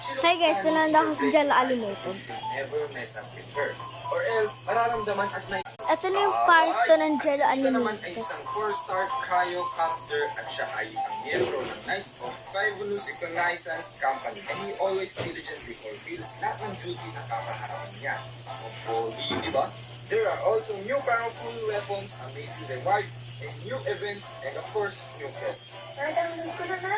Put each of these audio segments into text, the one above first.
Hi guys, nanonood ako sa Jello Animated. Never mess up with her. Or else, mararamdaman at may... Ito na yung part 2 ng Jello At sila naman ay Animated. isang 4-star cryocopter at siya ay isang miyembro ng Knights of Fivulus Reconnaissance Company. And he always diligently fulfills lahat ng duty na kapaharapin niya. O, di ba? There are also new powerful weapons, amazing rewards, and new events, and of course, new quests. Na-download ko na.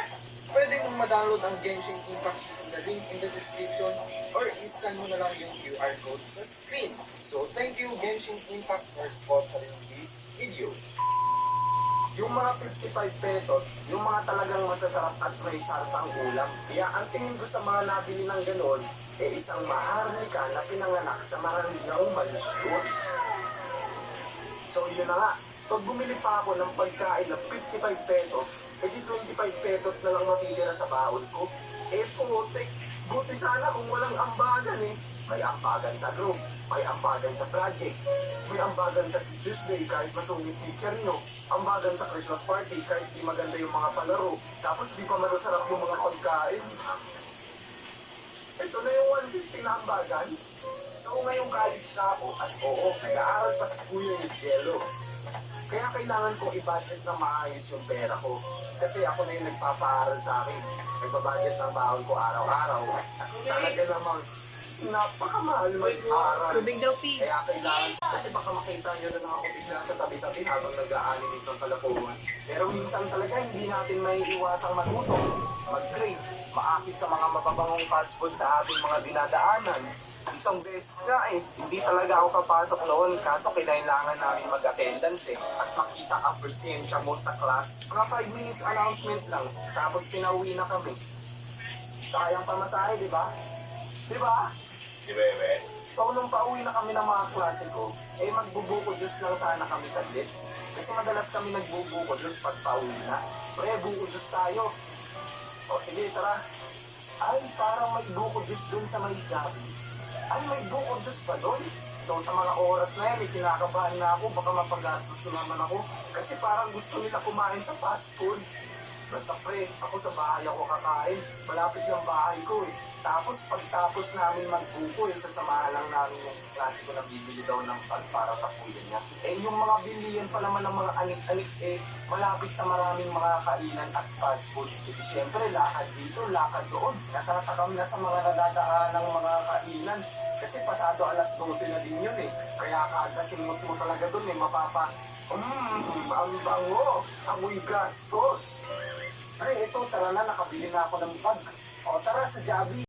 Pwede mong ma-download ang Genshin Impact using the link in the description or iscan mo na lang yung QR code sa screen. So, thank you Genshin Impact for sponsoring this video. Yung mga 55 pesos, yung mga talagang masasarap at may sarsa ang ulam. Kaya ang tingin ko sa mga nabili ng ganon, isang maharlika na pinanganak sa marangyang malusyon. So, yun na nga. Pag bumili pa ako ng pagkain na 55 pesos, di 25 pesos na lang matitira sa baon ko. Putik. Buti sana kung walang ambagan May ambagan sa group, may ambagan sa project, may ambagan sa Teacher's Day kahit masungit teacher nyo, ambagan sa Christmas party kahit di maganda yung mga palaro, tapos di pa masasarap yung mga pagkain. Ito na yung 150 na ambagan. So ngayong college na ako at oo, nag-aaral pa sa kuya yung Jello. Kaya kailangan ko i-budget na maayos yung pera ko. Kasi ako na yung nagpapaaral sa akin. Nagbabudget ng baon ko araw-araw. Talaga namang napakamahal mag-aaral. Tubig daw, P. Kaya kailangan, kasi baka makita nyo na ako bigla sa tabi-tabi habang nag-a-animate ng kalakuhan. Pero minsan talaga hindi natin may iwasang matuto, mag-crave, maakis sa mga mababangong fast food sa ating mga dinadaanan. Isang beses nga hindi talaga ako papasok noon kaso kailangan namin mag-attendance at makita ang presensya mo sa class. Mga 5 minutes announcement lang, tapos pinauwi na kami. Sayang pamasahe, di ba? Di ba? Di ba, Ebe? So, nung pauwi na kami ng mga klase ko, magbubuko Diyos lang sana kami saglit. Kasi madalas kami nagbubuko Diyos pag pauwi na. Pre, buko Diyos tayo. O, sige, tara. Ay, parang may buko Diyos dun sa may Javi. Ay, may buko Diyos pa doon. So, sa mga oras na yan, kinakabahan na ako, baka mapagastos ko naman ako. Kasi parang gusto nila kumain sa fast food. Basta pre, ako sa bahay ako kakain. Malapit ng bahay ko Tapos pagtapos namin magbuko, sasamahan lang namin yung klase ko na bibili daw ng pag para sa kuya niya. Yung mga bilihan pa naman ng mga anik-anik malapit sa maraming mga kainan at fast food. Siyempre, lakad dito, lakad doon. Natatakam na sa mga nadadaan ng mga kainan. Kasi pasado alas 12 na din yun Kaya kagasimot mo talaga doon mapapa. Ang bango, amoy gastos. Ay, ito, tara na, nakabili na ako ng bag. O, tara sa Javi.